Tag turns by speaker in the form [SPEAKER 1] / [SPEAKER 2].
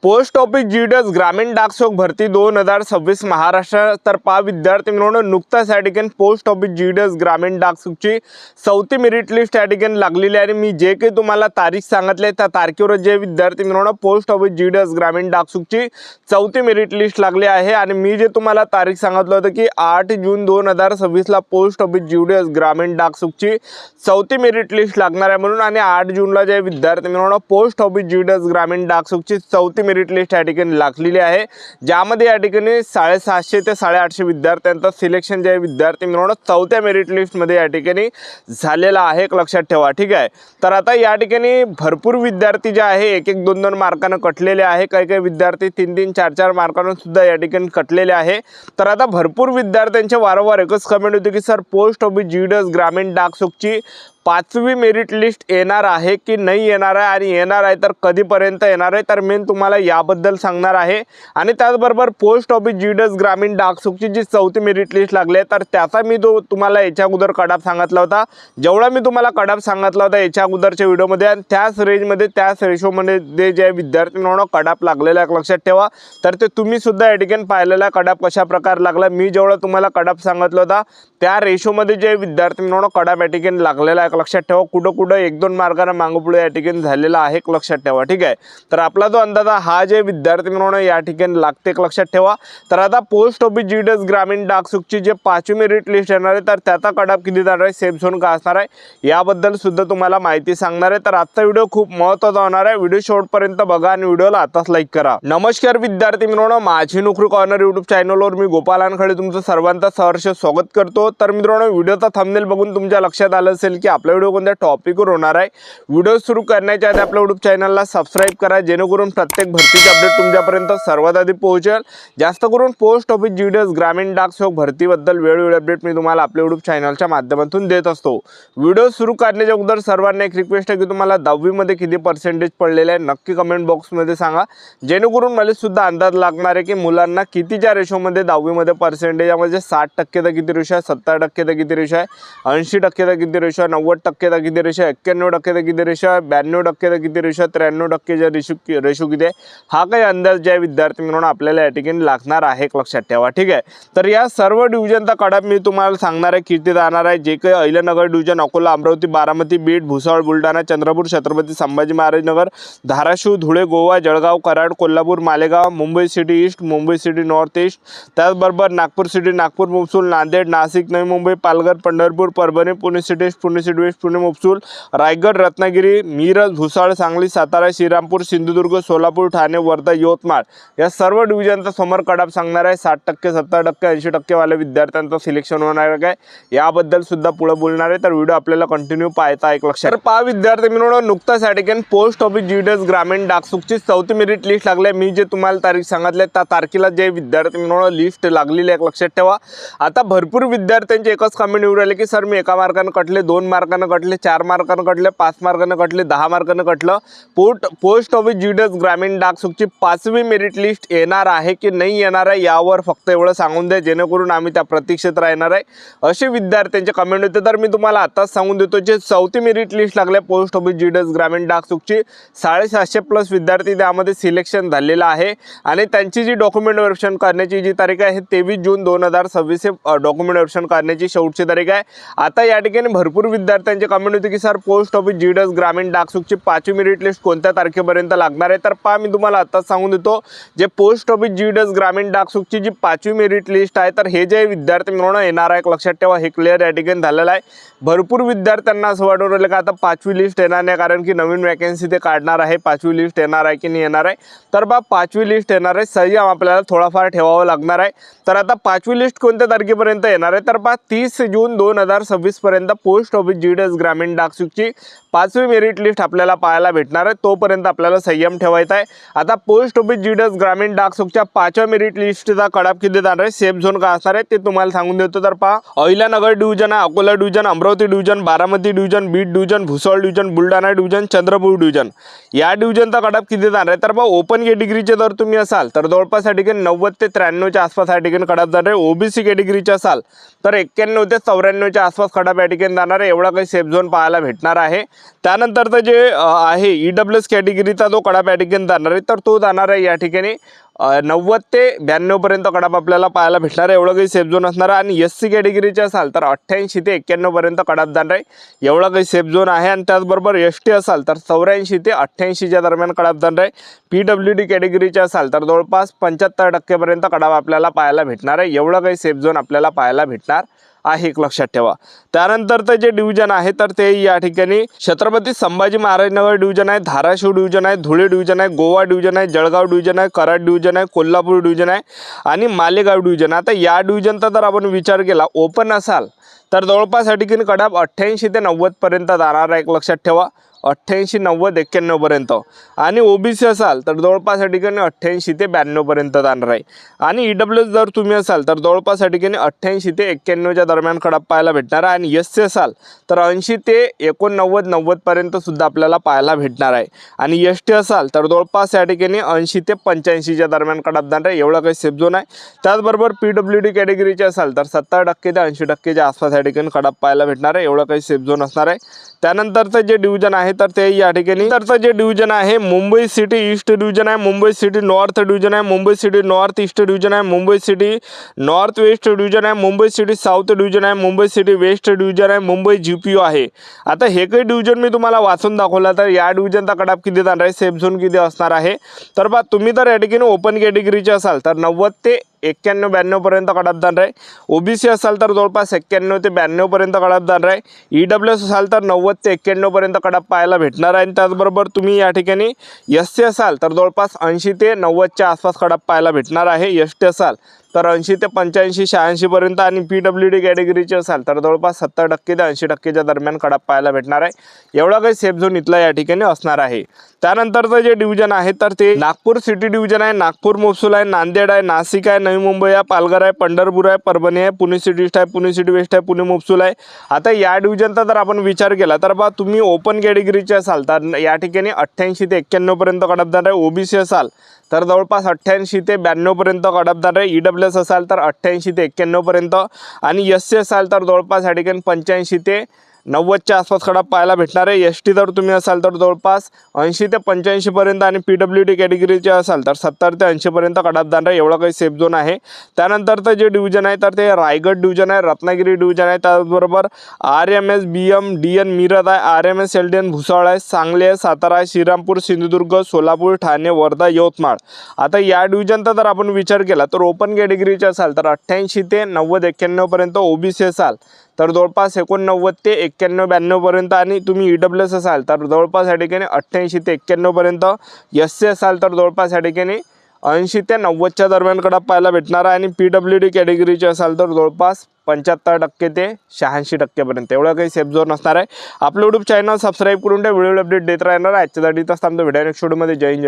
[SPEAKER 1] Post office GDS ग्रामीण डाक सेवक भरती 2026 महाराष्ट्र तर विद्यार्थी मित्रांनो नुकताच या ठिकाणी पोस्ट ऑफिस जीडीएस ग्रामीण डाक सेवकची चौथी मेरिट लिस्ट या ठिकाणी लागलेली आहे। मी जे काही तुम्हाला तारीख सांगितली त्या तारखेवर जे विद्यार्थी मित्रांनो पोस्ट ऑफिस जीडीएस ग्रामीण डाक सेवकची चौथी मेरिट लिस्ट लागली आहे आणि मी जे तुम्हाला तारीख सांगितलं होतं की 8 जून 2026 ला पोस्ट ऑफिस जीडीएस ग्रामीण डाक सेवकची चौथी मेरिट लिस्ट लागणार आहे म्हणून आणि 8 जूनला जे विद्यार्थी मित्रांनो पोस्ट ऑफिस जीडीएस ग्रामीण डाक सेवकची चौथी मेरिट लिस्ट या ठिकाणी लागलेली आहे, ज्यामध्ये या ठिकाणी 750 ते 850 विद्यार्थ्यांचं सिलेक्शन जे विद्यार्थी मित्रांनो चौथ्या मेरिट लिस्ट मध्ये या ठिकाणी झालेला आहे, लक्षात ठेवा। ठीक आहे, तर आता या ठिकाणी भरपूर विद्यार्थी जे आहे 1-1 2-2 मार्काने कटलेले आहे, काही काही विद्यार्थी 3-3 4-4 मार्काने सुद्धा या ठिकाणी कटलेले आहे। तर आता भरपूर विद्यार्थ्यांचे वारंवार एकच कमेंट होती की सर पोस्ट ऑफिस जीडीएस ग्रामीण डाक सेवकची 5वी मेरिट लिस्ट येणार आहे की नाही येणार आहे आणि येणार आहे तर कधीपर्यंत येणार आहे, तर मी तुम्हाला याबद्दल सांगणार आहे। आणि त्याचबरोबर पोस्ट ऑफिस जीडीएस ग्रामीण डाक सेवकची जी चौथी मेरिट लिस्ट लागली आहे तर त्याचा मी तुम्हाला याच्या अगोदर कडाप सांगितला होता, जेवढा मी तुम्हाला कडाप सांगितला होता याच्या अगोदरच्या व्हिडिओमध्ये आणि त्याच रेंजमध्ये त्याच रेशोमध्ये जे विद्यार्थी मित्रांनो कडाप लागलेला आहे, लक्षात ठेवा। तर ते तुम्ही सुद्धा या ठिकाणी पाहिलेला कडाप कशा प्रकारे लागला, मी जेवढा तुम्हाला कडाप सांगितला होता त्या रेशोमध्ये जे विद्यार्थी मित्रांनो कडाप या ठिकाणी लागलेला आहे, लक्षात ठेवा। कुठं 1-2 मार्काने मागं पुढे या ठिकाणी झालेला आहे, लक्षात ठेवा। ठीक आहे, तर आपला जो अंदाजा हा जे विद्यार्थी मित्रांनो या ठिकाणी लागते, लक्षात ठेवा। तर आता पोस्ट ऑफिस जीडीएस ग्रामीण डाक सेवकची जे 5वी मेरिट लिस्ट येणार आहे तर त्याचा कडाप किती जाणार आहे, सेफ झोन का असणार आहे याबद्दल सुद्धा तुम्हाला माहिती सांगणार आहे। तर आजचा व्हिडिओ खूप महत्त्वाचा होणार आहे, व्हिडिओ शेवटपर्यंत बघा आणि व्हिडिओला आताच लाईक करा। नमस्कार विद्यार्थी मित्रांनो, माझी नोकरी कॉर्नर यूट्यूब चॅनलवर मी गोपाल वानखडे तुमचं सर्वांचं सहर्ष स्वागत करतो। तर मित्रांनो व्हिडिओचा थंबनेल बघून तुमच्या लक्षात आलं असेल की आपला व्हिडिओ कोणत्या टॉपिकवर होणार आहे। व्हिडिओ सुरू करण्याच्या आधी आपल्या यूट्यूब चॅनलला सबस्क्राइब करा, जेणेकरून प्रत्येक भरतीचे अपडेट तुमच्यापर्यंत सर्वात आधी पोहोचेल। जास्त करून पोस्ट ऑफिस जीडीएस ग्रामीण डाक सेवक भरतीबद्दल वेळोवेळी अपडेट मी तुम्हाला आपल्या यूट्यूब चॅनलच्या माध्यमातून देत असतो। व्हिडिओ सुरू करण्याच्या अगोदर सर्वांना एक रिक्वेस्ट आहे की तुम्हाला 10वी मध्ये किती पर्सेंटेज पडलेले आहे नक्की कमेंट बॉक्समध्ये सांगा, जेणेकरून मला सुद्धा अंदाज लागणार आहे की मुलांना कितीच्या रेशोमध्ये 10वी मध्ये पर्सेंटेज म्हणजे 60% तर किती रेशो आहे, 70% तर किती रेशो आहे, 80% तर किती रेशो आहे, 90% तर किती रेशो आहे, 91% तर किती रेशो आहे, 92% तर किती रेशो आहे, 93% रेशो किती आहे, हा काही अंदाज जे विद्यार्थी मित्रांनो आपल्याला या ठिकाणी लागणार आहे, लक्षात ठेवा। ठीक आहे, तर या सर्व डिव्हिजनचा कडाप मी तुम्हाला सांगणार आहे किती जाणार आहे। जे काही Ahilyanagar division, Akola, Amravati, Baramati, Beed, Bhusawal, Buldhana, Chandrapur, Chhatrapati Sambhaji Maharaj Nagar, Dharashiv, Dhule, Goa, Jalgaon, Karad, Kolhapur, Malegaon, Mumbai city east, Mumbai city north east, त्याचबरोबर Nagpur city, Nagpur mofussil, Nanded, Nashik, Navi Mumbai, Palghar, Pandharpur, Parbhani, Pune city east, Pune city west, Pune mofussil, Raigad, Ratnagiri, Miraj, Bhusawal, Sangli, Satara, Shrirampur, Sindhudurg, Solapur, Thane, Wardha, Yavatmal या सर्व डिव्हिजनचा समोर कडाप सांगणार आहे। 60%, 70%, 80% वाले विद्यार्थ्यांचं सिलेक्शन होणार आहे याबद्दल सुद्धा पुढे बोलणार आहे, तर व्हिडिओ आपल्याला कंटिन्यू पाहायचा एक लक्षात। तर विद्यार्थी मित्रांनो नुकताच या ठिकाणी पोस्ट ऑफिस जीडीएस ग्रामीण डाक सेवकची चौथी मेरिट लिस्ट लागली। मी जे तुम्हाला तारीख सांगितली त्या तारखेला जे विद्यार्थी मित्रांनो लिस्ट लागलेली आहे, लक्षात ठेवा। आता भरपूर विद्यार्थ्यांचे एकच कमेंट येऊ राहिले की सर मी 1 मार्काने कटले, 2 मार्काने कटले, 4 मार्काने कटले, 5 मार्काने कटले, 10 मार्काने कटलं। पोस्ट ऑफिस जीडीएस ग्रामीण डाक सेवकची 5वी मेरिट लिस्ट येणार आहे की नाही येणार आहे यावर फक्त एवढं सांगून द्या, जेणेकरून आम्ही त्या प्रतीक्षेत राहणार आहे, असे विद्यार्थ्यांचे कमेंट होते। तर मी तुम्हाला आताच सांगून देतो जे चौथी मेरिट लिस्ट लागले पोस्ट ऑफिस जीडीएस ग्रामीण डाक सेवकची 750+ विद्यार्थी त्यामध्ये सिलेक्शन झालेला आहे आणि त्यांची जी डॉक्युमेंट व्हेरिफिकेशन करण्याची जी तारीख आहे 23 जून 2026 डॉक्युमेंट व्हेरिफिकेशन करण्याची शेवटची तारीख आहे। आता या ठिकाणी भरपूर विद्यार्थ्यांचे कमेंट होते की सर पोस्ट ऑफिस जीडीएस ग्रामीण डाक सेवकची 5वी मेरिट लिस्ट कोणत्या तारखेपर्यंत लागणार आहे, तर मी तुम्हाला आताच सांगून देतो जे पोस्ट ऑफिस जीडीएस ग्रामीण डाक सेवकची जी 5वी मेरिट लिस्ट आहे तर हे जे विद्यार्थी मित्रांनो येणार आहे, लक्षात ठेवा, हे क्लिअर या ठिकाणी झालेलं आहे। भरपूर विद्यार्थ्यांना असं वाटून राहिलं की आता 5वी लिस्ट येणार नाही कारण की नवीन वॅकन्सी ते काढणार आहे, 5वी लिस्ट येणार आहे की नाही येणार आहे, तर 5वी लिस्ट येणार आहे, संयम आपल्याला थोडाफार ठेवावा लागणार आहे। तर आता 5वी लिस्ट कोणत्या तारखेपर्यंत येणार आहे, तर 30 जून 2026 पर्यंत पोस्ट ऑफिस जीडीएस ग्रामीण डाक सेवकची 5वी मेरिट लिस्ट आपल्याला पाहायला भेटणार आहे, तोपर्यंत आपल्याला संयम ठेवायचा आहे। आता पोस्ट ऑफिस जीडीएस ग्रामीण डाक सेवकच्या 5व्या मेरिट लिस्टचा कडाप किती जाणार आहे, सेफ झोन का असणार आहे ते तुम्हाला सांगून देतो। तर Ahilyanagar division, Akola division, Amravati division, Baramati division, Beed division, Bhusawal division, Buldhana division, Chandrapur division या डिव्हिजनचा कडाप किती जाणार आहे, तर ओपन कॅटेगरीचे जर तुम्ही असाल तर जवळपास या ठिकाणी 90 ते 93 च्या आसपास या ठिकाणी कडाप जाणार आहे। ओबीसी कॅटेगरीचे असाल तर 91 ते 94 च्या आसपास कडाप या ठिकाणी जाणार आहे, एवढा काही सेफ झोन पाहायला भेटणार आहे। त्यानंतर जे आहे EWS कॅटेगरीचा जो कडाप या ठिकाणी जाणार आहे तर तो जाणार आहे या ठिकाणी 90 ते 92 पर्यंत कडाप आपल्याला पाहायला भेटणार आहे, एवढं काही सेफ झोन असणार आहे। आणि SC कॅटेगरीचे असाल तर 88 ते 91 पर्यंत कडाप जाणार आहे, एवढा काही सेफ झोन आहे। आणि त्याचबरोबर ST असाल तर 84 ते 88च्या दरम्यान कडाप जाणार आहे। PWD कॅटेगरीचे असाल तर जवळपास 75% पर्यंत कडाप आपल्याला पाहायला भेटणार आहे, एवढं काही सेफ झोन आपल्याला पाहायला भेटणार आहे, एक लक्षात ठेवा। त्यानंतर जे डिव्हिजन आहे तर ते या ठिकाणी छत्रपती संभाजी महाराजनगर डिव्हिजन आहे, धाराशिव डिव्हिजन आहे, धुळे डिव्हिजन आहे, गोवा डिव्हिजन आहे, जळगाव डिव्हिजन आहे, कराड डिव्हिजन आहे, कोल्हापूर डिव्हिजन आहे आणि मालेगाव डिव्हिजन। आता या डिव्हिजनचा जर आपण विचार केला ओपन असाल तर जवळपास या ठिकाणी कडाप 88 ते 90 पर्यंत जाणार आहे, एक लक्षात ठेवा। 88, 90, 91 पर्यंत। आणि OBC असाल तर जवळपास या ठिकाणी 88 ते 92 पर्यंत जाणार आहे। आणि EWS जर तुम्ही असाल तर जवळपास या ठिकाणी 88 ते 91च्या दरम्यान कडाप पाहायला भेटणार आहे। आणि SC असाल तर 80 ते 89, 90 पर्यंत सुद्धा आपल्याला पाहायला भेटणार आहे। आणि ST असाल तर जवळपास या ठिकाणी 80 ते 85च्या दरम्यान कडाप जाणार आहे, एवढा काही सेफ झोन आहे। त्याचबरोबर PWD कॅटेगरीचे असाल तर 70% ते 80%च्या आसपास या ठिकाणी कडाप पाहायला भेटणार आहे, एवढा काही सेफ झोन असणार आहे। त्यानंतरचं जे डिव्हिजन आहे तर ते या ठिकाणी जे डिव्हिजन आहे मुंबई सिटी ईस्ट डिव्हिजन आहे, मुंबई सिटी नॉर्थ डिव्हिजन आहे, Mumbai city north east division आहे, Mumbai city north west division आहे, मुंबई सिटी साऊथ डिव्हिजन आहे, मुंबई सिटी वेस्ट डिव्हिजन आहे, मुंबई GPO आहे। आता हे काही डिव्हिजन मी तुम्हाला वाचून दाखवला तर या डिव्हिजनचा कडाप किती जाणार आहे, सेफ झोन किती असणार आहे। तर बा तुम्ही तर या ठिकाणी ओपन कॅटेगरीचे असाल तर 90 ते 91, 92 पर्यंत कडाप जाणार आहे। OBC असाल तर जवळपास 91 ते 92 पर्यंत कडाप जाणार आहे। EWS असाल तर 90 ते 91 पर्यंत कडाप पाहायला भेटणार आहे। आणि त्याचबरोबर तुम्ही या ठिकाणी SC असाल तर जवळपास 80 ते 90च्या आसपास कडाप पाहायला भेटणार आहे। ST असाल तर 80 ते 85, 86 पर्यंत। आणि PWD कॅटेगरीचे असाल तर जवळपास 70% ते 80%च्या दरम्यान कडाप पाहायला भेटणार आहे, एवढा काही सेफ झोन इथला या ठिकाणी असणार आहे। त्यानंतरचं जे डिव्हिजन आहे तर ते नागपूर सिटी डिव्हिजन आहे, नागपूर महसूल आहे, नांदेड आहे, नाशिक आहे, नवी मुंबई आहे, पालघर आहे, पंढरपूर आहे, परभणी आहे, पुणे सिटी ईस्ट आहे, पुणे सिटी वेस्ट आहे, पुणे महसूल आहे। आता या डिव्हिजनचा जर आपण विचार केला तर बा तुम्ही ओपन कॅटेगरीचे असाल तर या ठिकाणी 88 ते 91 पर्यंत कडाप जाणार आहे। OBC असाल तर जवळपास 88 ते 92 पर्यंत कडाप जाणार आहे। EWS असाल तर 88 ते 91 पर्यंत। आणि SC असाल तर जवळपास या ठिकाणी 85 ते 90च्या आसपास कडाप पाहायला भेटणार आहे। ST जर तुम्ही असाल तर जवळपास 80 ते 85 पर्यंत। आणि PWD कॅटेगरीचे असाल तर 70 ते 80 पर्यंत कडाप जाणार आहे, एवढा काही सेफ झोन आहे। त्यानंतरचं जे डिव्हिजन आहे तर ते रायगड डिव्हिजन आहे, रत्नागिरी डिव्हिजन आहे, त्याचबरोबर RMS BM DN मिरज आहे, RMS LDN भुसावळ आहे, सांगली आहे, सातारा आहे, श्रीरामपूर, सिंधुदुर्ग, सोलापूर, ठाणे, वर्धा, यवतमाळ। आता या डिव्हिजनचा जर आपण विचार केला तर ओपन कॅटेगरीचे असाल तर 88 ते 90, 91 पर्यंत। OBC असाल तर जवळपास 89 ते 91, 92 पर्यंत। आणि तुम्ही EWS असाल तर जवळपास या ठिकाणी 88 ते 91 पर्यंत। SC असाल तर जवळपास या ठिकाणी 80 ते 90च्या दरम्यान कडाप पाहायला भेटणार आहे। आणि PWD कॅटेगरीचे असाल तर जवळपास 75% ते 86% पर्यंत, एवढा काही सेफ झोन असणार आहे। आपलं YouTube चॅनल सबस्क्राईब करून त्या व्हिडिओ अपडेट देत राहणार आहे। आजच्यासाठी तर थांबतो, व्हिडिओ नेक्स्ट व्हिडिओमध्ये। जय हिंद, जय भारत।